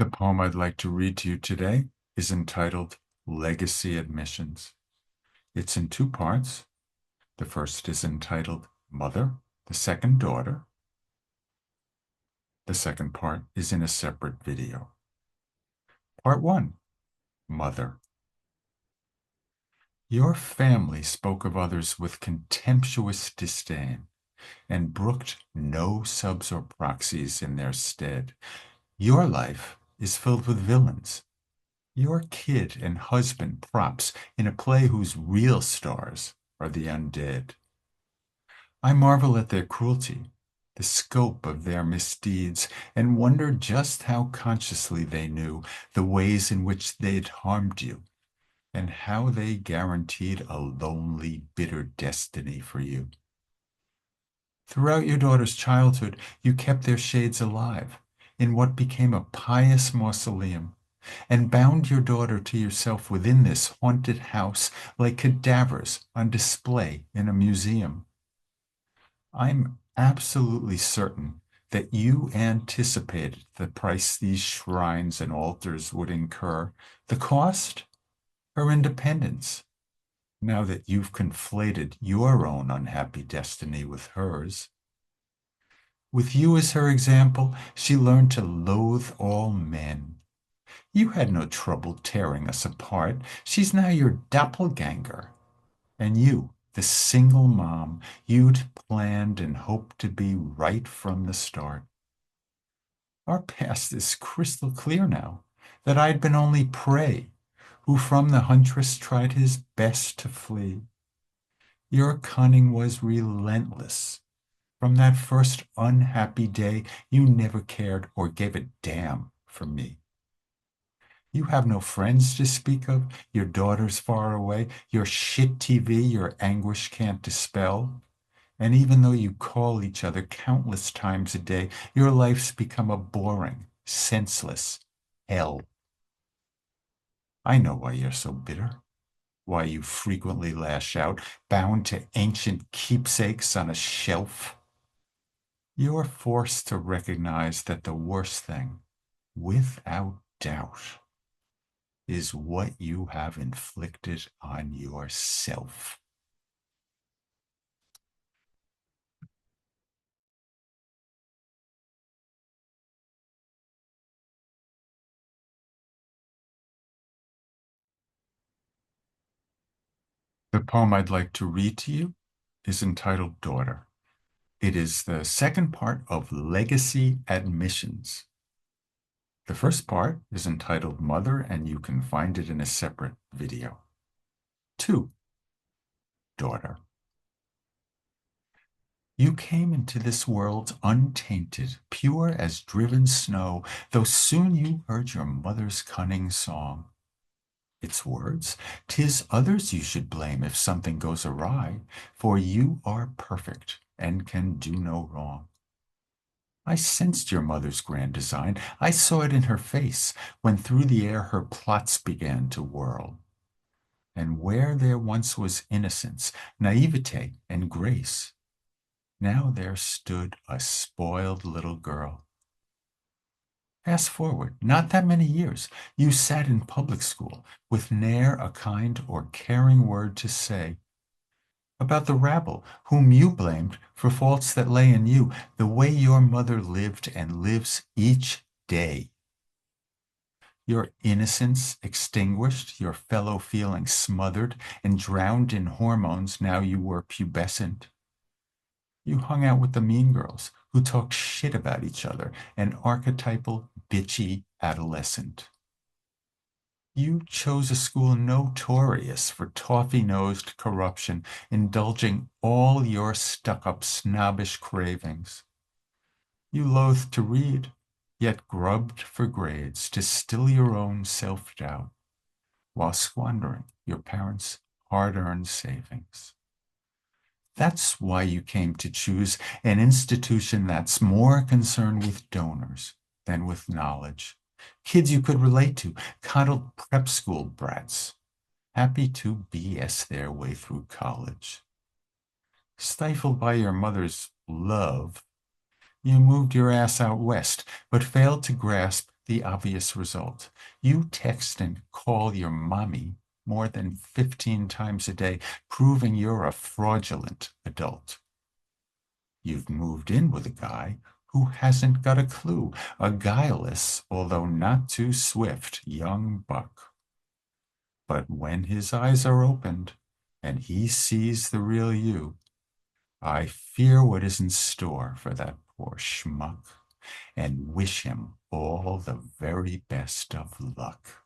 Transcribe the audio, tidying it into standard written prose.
The poem I'd like to read to you today is entitled Legacy Admissions. It's in two parts. The first is entitled Mother, the second Daughter. The second part is in a separate video. Part 1, Mother. Your family spoke of others with contemptuous disdain and brooked no subs or proxies in their stead. Your life is filled with villains. Your kid and husband props in a play whose real stars are the undead. I marvel at their cruelty, the scope of their misdeeds, and wonder just how consciously they knew the ways in which they'd harmed you, and how they guaranteed a lonely, bitter destiny for you. Throughout your daughter's childhood, you kept their shades alive in what became a pious mausoleum, and bound your daughter to yourself within this haunted house like cadavers on display in a museum. I'm absolutely certain that you anticipated the price these shrines and altars would incur, the cost, her independence, now that you've conflated your own unhappy destiny with hers. With you as her example, she learned to loathe all men. You had no trouble tearing us apart. She's now your doppelganger. And you, the single mom you'd planned and hoped to be right from the start. Our past is crystal clear now, that I'd been only prey, who from the huntress tried his best to flee. Your cunning was relentless. From that first unhappy day, you never cared or gave a damn for me. You have no friends to speak of, your daughter's far away, your shit TV your anguish can't dispel. And even though you call each other countless times a day, your life's become a boring, senseless hell. I know why you're so bitter, why you frequently lash out, bound to ancient keepsakes on a shelf. You're forced to recognize that the worst thing, without doubt, is what you have inflicted on yourself. The poem I'd like to read to you is entitled Daughter. It is the second part of Legacy Admissions. The first part is entitled Mother, and you can find it in a separate video. 2. Daughter. You came into this world untainted, pure as driven snow, though soon you heard your mother's cunning song. Its words, "'Tis others you should blame if something goes awry, for you are perfect and can do no wrong." I sensed your mother's grand design. I saw it in her face when through the air her plots began to whirl. And where there once was innocence, naivete, and grace, now there stood a spoiled little girl. Fast forward, not that many years, you sat in public school with ne'er a kind or caring word to say about the rabble whom you blamed for faults that lay in you, the way your mother lived and lives each day. Your innocence extinguished, your fellow feelings smothered and drowned in hormones now you were pubescent. You hung out with the mean girls who talked shit about each other, an archetypal, bitchy adolescent. You chose a school notorious for toffee-nosed corruption, indulging all your stuck-up snobbish cravings. You loathed to read, yet grubbed for grades to still your own self-doubt, while squandering your parents' hard-earned savings. That's why you came to choose an institution that's more concerned with donors than with knowledge. Kids you could relate to, coddled prep school brats, happy to BS their way through college. Stifled by your mother's love, you moved your ass out west, but failed to grasp the obvious result. You text and call your mommy more than 15 times a day, proving you're a fraudulent adult. You've moved in with a guy who hasn't got a clue, a guileless, although not too swift, young buck. But when his eyes are opened and he sees the real you, I fear what is in store for that poor schmuck and wish him all the very best of luck.